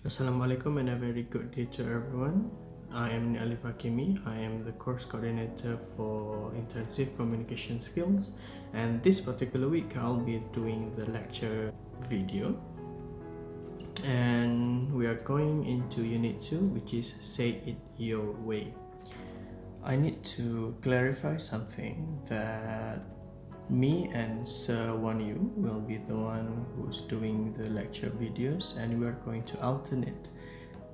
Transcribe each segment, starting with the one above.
Assalamualaikum and a very good day to everyone. I am Alif Hakimi. I am the course coordinator for intensive communication skills, and this particular week I'll be doing the lecture video, and we are going into unit 2, which is say it your way. I need to clarify something that me and Sir Wanyu will be the one who's doing the lecture videos, and we are going to alternate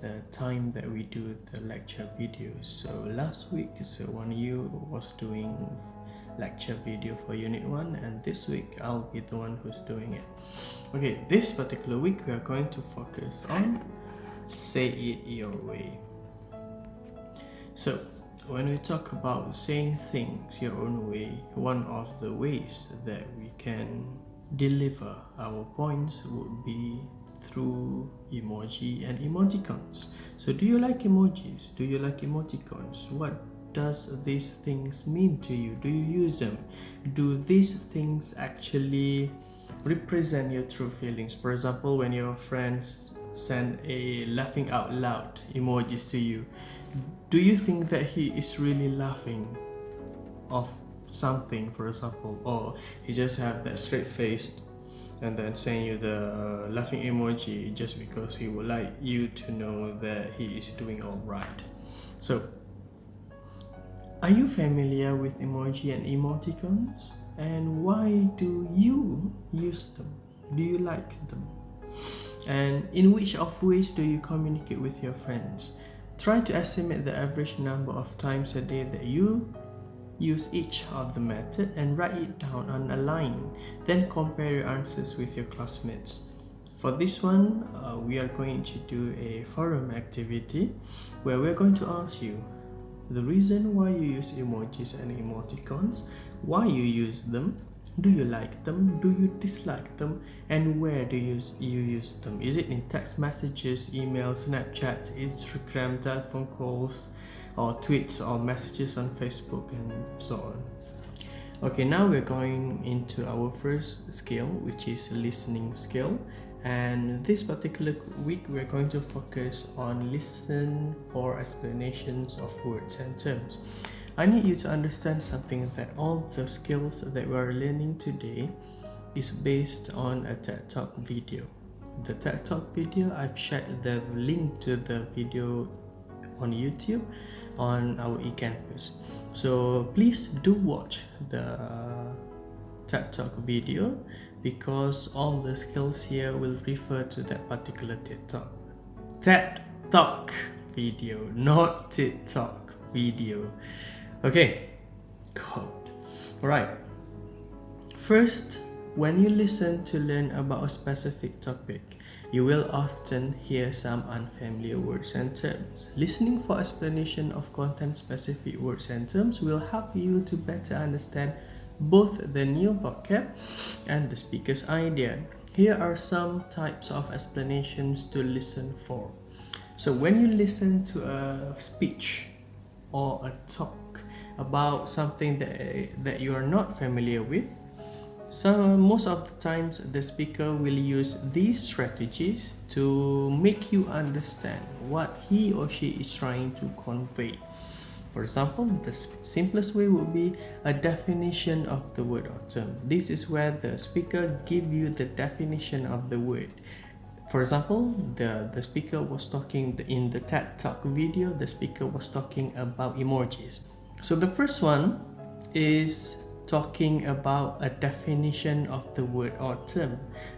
the time that we do the lecture videos. So last week Sir Wanyu was doing lecture video for unit 1, and this week I'll be the one who's doing it. Okay, this particular week we are going to focus on say it your way. So when we talk about saying things your own way, one of the ways that we can deliver our points would be through emoji and emoticons. So do you like emojis? Do you like emoticons? What does these things mean to you? Do you use them? Do these things actually represent your true feelings? For example, when your friends send a laughing out loud emojis to you, do you think that he is really laughing of something, for example, or he just have that straight face and then send you the laughing emoji just because he would like you to know that he is doing all right? So are you familiar with emoji and emoticons, and why do you use them? Do you like them? And in which of ways do you communicate with your friends? Try to estimate the average number of times a day that you use each of the method and write it down on a line. Then compare your answers with your classmates. For this one, we are going to do a forum activity where we're going to ask you the reason why you use emojis and emoticons, why you use them, do you like them, do you dislike them, and where do you use them? Is it in text messages, email, Snapchat, Instagram, telephone calls, or tweets, or messages on Facebook, and so on? Okay, now we're going into our first skill, which is listening skill. And this particular week we're going to focus on listen for explanations of words and terms. I need you to understand something, that all the skills that we are learning today is based on a TED Talk video. The TED Talk video, I've shared the link to the video on YouTube on our eCampus. So please do watch the TED Talk video, because all the skills here will refer to that particular TED Talk video, not TikTok video. Okay, good. Alright. First, when you listen to learn about a specific topic, you will often hear some unfamiliar words and terms. Listening for explanation of content-specific words and terms will help you to better understand both the new vocab and the speaker's idea. Here are some types of explanations to listen for. So when you listen to a speech or a talk about something that you are not familiar with, most of the times the speaker will use these strategies to make you understand what he or she is trying to convey. For example, the simplest way would be a definition of the word or term. This is where the speaker gives you the definition of the word. For example, the speaker was talking in the TED Talk video, the speaker was talking about emojis. So the first one is talking about a definition of the word or term.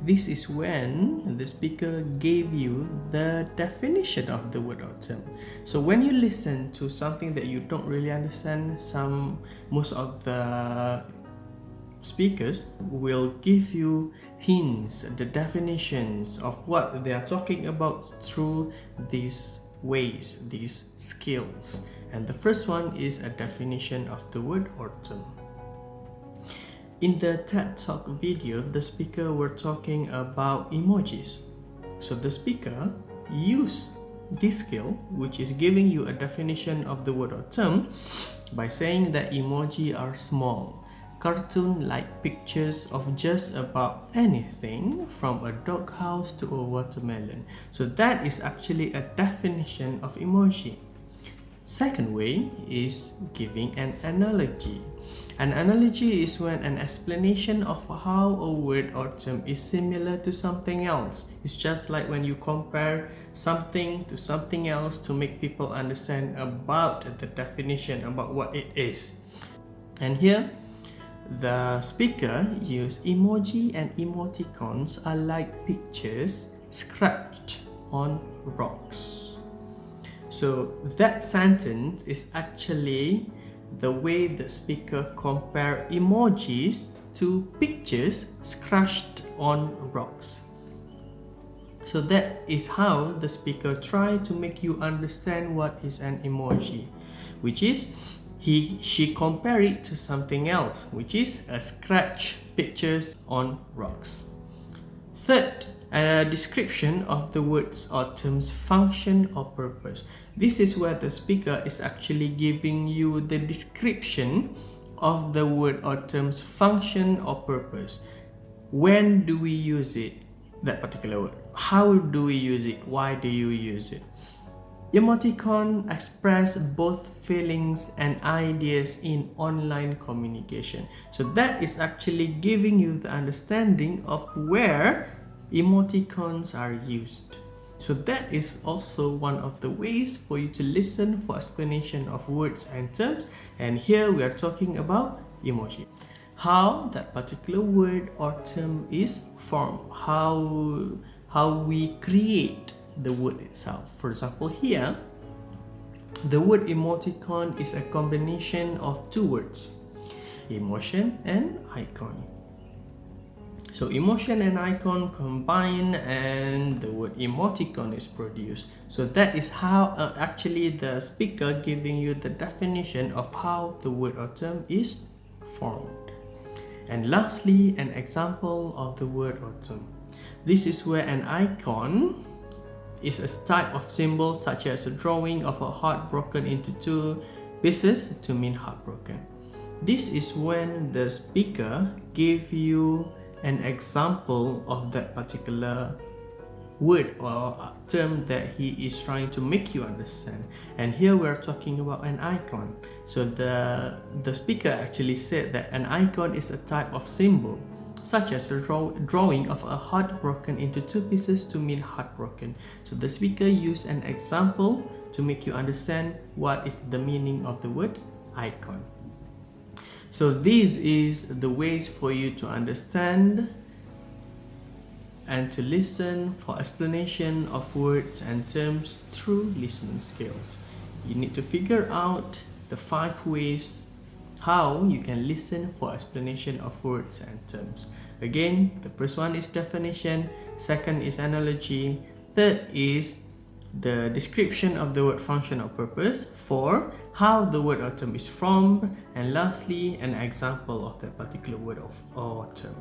This is when the speaker gave you the definition of the word or term. So when you listen to something that you don't really understand, most of the speakers will give you hints, the definitions of what they are talking about through these ways, these skills. And the first one is a definition of the word or term. In the TED Talk video, the speaker were talking about emojis. So the speaker used this skill, which is giving you a definition of the word or term, by saying that emoji are small. cartoon-like pictures of just about anything from a doghouse to a watermelon. So that is actually a definition of emoji. Second way is giving an analogy. An analogy is when an explanation of how a word or term is similar to something else. It's just like when you compare something to something else to make people understand about the definition, about what it is. And here, the speaker used emoji and emoticons are like pictures scratched on rocks. So that sentence is actually the way the speaker compare emojis to pictures scratched on rocks. So that is how the speaker tried to make you understand what is an emoji, which is she compare it to something else, which is a scratch pictures on rocks. Third, a description of the words or terms function or purpose. This is where the speaker is actually giving you the description of the word or term's function or purpose. When do we use it, that particular word? How do we use it? Why do you use it? Emoticon express both feelings and ideas in online communication. So that is actually giving you the understanding of where emoticons are used. So that is also one of the ways for you to listen for explanation of words and terms. And here we are talking about emoji. How that particular word or term is formed. How we create the word itself. For example, here, the word emoticon is a combination of two words, emotion and icon. So emotion and icon combine and the word emoticon is produced. So that is how actually the speaker giving you the definition of how the word or term is formed. And lastly, an example of the word or term. This is where an icon is a type of symbol such as a drawing of a heart broken into two pieces to mean heartbroken. This is when the speaker gives you an example of that particular word or term that he is trying to make you understand. And here we are talking about an icon. So the speaker actually said that an icon is a type of symbol such as a drawing of a heart broken into two pieces to mean heartbroken. So the speaker used an example to make you understand what is the meaning of the word icon. So these is the ways for you to understand and to listen for explanation of words and terms through listening skills. You need to figure out the 5 ways how you can listen for explanation of words and terms. Again, the first one is definition, second is analogy, third is the description of the word function or purpose, 4, how the word or term is formed, and lastly, an example of that particular word or term.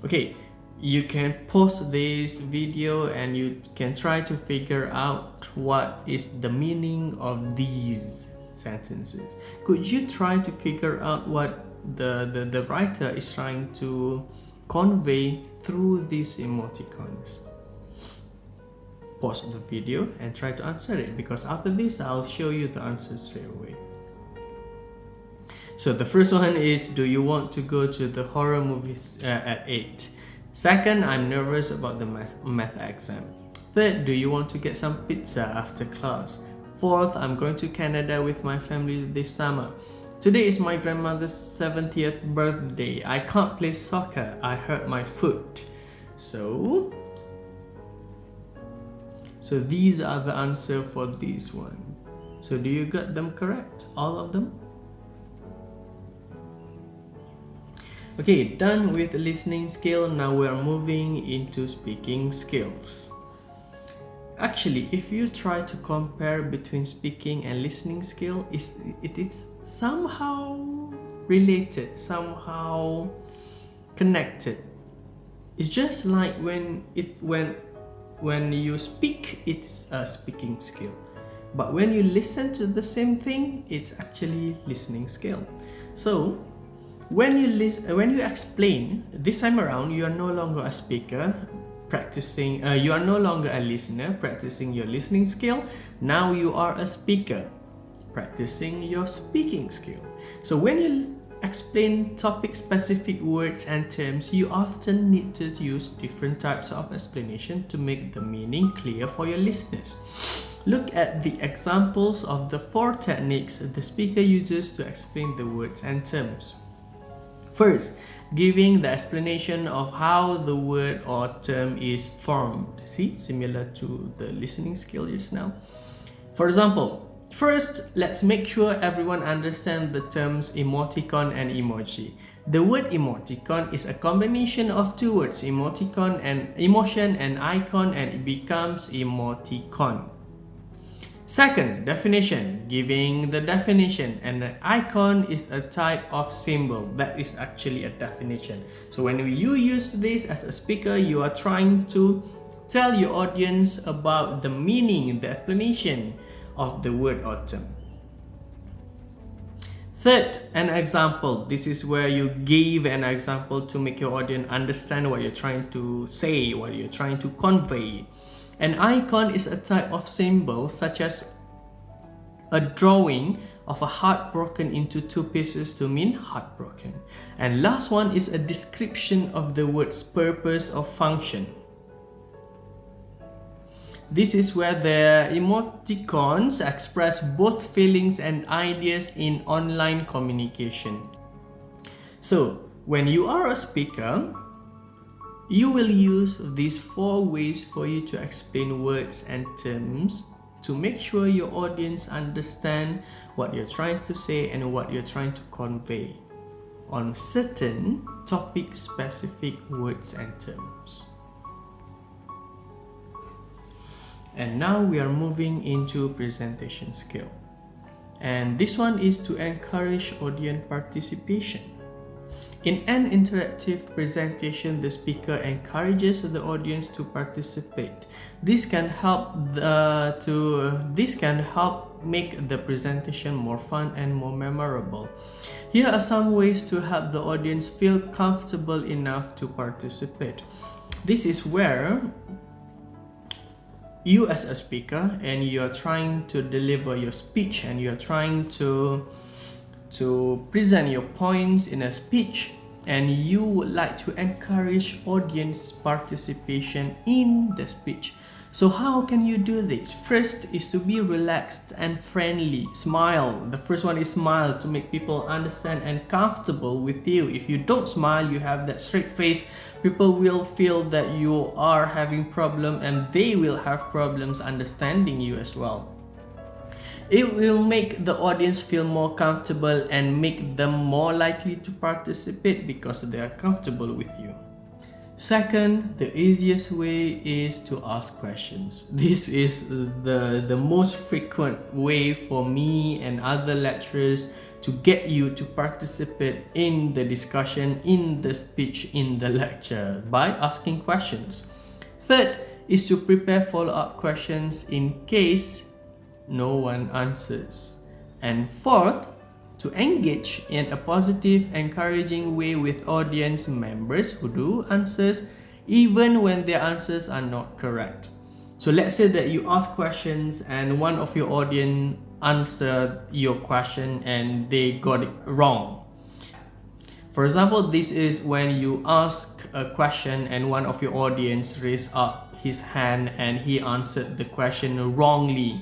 Okay, you can pause this video and you can try to figure out what is the meaning of these sentences. Could you try to figure out what the writer is trying to convey through these emoticons? Pause the video and try to answer it, because after this I'll show you the answer straight away. So the first one is, do you want to go to the horror movies at 8? Second, I'm nervous about the math exam. Third, do you want to get some pizza after class? Fourth, I'm going to Canada with my family this summer. Today is my grandmother's 70th birthday. I can't play soccer. I hurt my foot. So these are the answer for this one. So do you got them correct? All of them? Okay, done with listening skill. Now we are moving into speaking skills. Actually, if you try to compare between speaking and listening skill, it is somehow related, somehow connected. It's just like when you speak, it's a speaking skill. But when you listen to the same thing, it's actually listening skill. So when you explain, this time around, you are no longer a speaker practicing, you are no longer a listener practicing your listening skill. Now you are a speaker practicing your speaking skill. So when you explain topic-specific words and terms, you often need to use different types of explanation to make the meaning clear for your listeners. Look at the examples of the 4 techniques the speaker uses to explain the words and terms. First, giving the explanation of how the word or term is formed. See, similar to the listening skill just now. For example, first, let's make sure everyone understands the terms emoticon and emoji. The word emoticon is a combination of 2 words, emoticon and emotion and icon, and it becomes emoticon. Second, definition. Giving the definition, and an icon is a type of symbol. That is actually a definition. So when you use this as a speaker, you are trying to tell your audience about the meaning, the explanation of the word or term. Third, an example. This is where you give an example to make your audience understand what you're trying to say, what you're trying to convey. An icon is a type of symbol, such as a drawing of a heart broken into 2 pieces to mean heartbroken. And last one is a description of the word's purpose or function. This is where the emoticons express both feelings and ideas in online communication. So, when you are a speaker, you will use these 4 ways for you to explain words and terms to make sure your audience understand what you're trying to say and what you're trying to convey on certain topic-specific words and terms. And now we are moving into presentation skill. And this one is to encourage audience participation. In an interactive presentation, the speaker encourages the audience to participate. This can help make the presentation more fun and more memorable. Here are some ways to help the audience feel comfortable enough to participate. This is where you as a speaker, and you're trying to deliver your speech, and you're trying to present your points in a speech, and you would like to encourage audience participation in the speech. So how can you do this? First is to be relaxed and friendly. Smile. The first one is smile, to make people understand and comfortable with you. If you don't smile, you have that straight face, people will feel that you are having problem, and they will have problems understanding you as well. It will make the audience feel more comfortable and make them more likely to participate because they are comfortable with you. Second, the easiest way is to ask questions. This is the most frequent way for me and other lecturers to get you to participate in the discussion, in the speech, in the lecture, by asking questions. Third is to prepare follow-up questions in case no one answers. And fourth, to engage in a positive, encouraging way with audience members who do answers even when their answers are not correct. So let's say that you ask questions and one of your audience answered your question and they got it wrong. For example, this is when you ask a question and one of your audience raised up his hand and he answered the question wrongly.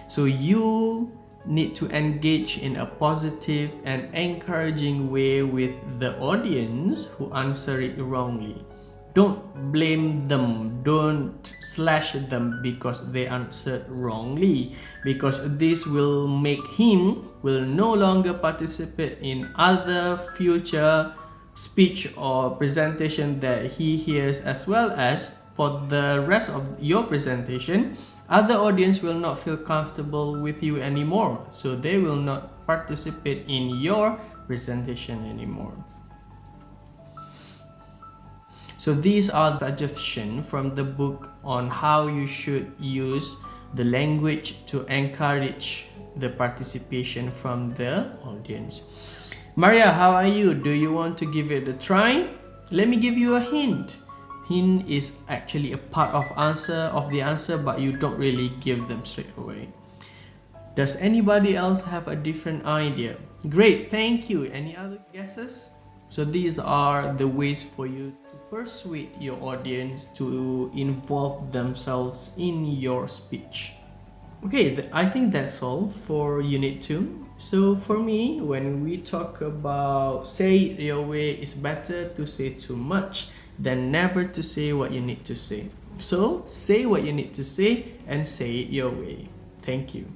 So you need to engage in a positive and encouraging way with the audience who answer it wrongly. Don't blame them, don't slash them because they answered wrongly, because this will make him no longer participate in other future speech or presentation that he hears, as well as for the rest of your presentation, other audience will not feel comfortable with you anymore, so they will not participate in your presentation anymore. So these are suggestions from the book on how you should use the language to encourage the participation from the audience. Maria, how are you? Do you want to give it a try? Let me give you a hint. Hint is actually a part of the answer, but you don't really give them straight away. Does anybody else have a different idea? Great, thank you. Any other guesses? So these are the ways for you to persuade your audience to involve themselves in your speech. Okay, I think that's all for Unit 2. So for me, when we talk about say it your way, it's better to say too much than never to say what you need to say. So say what you need to say and say it your way. Thank you.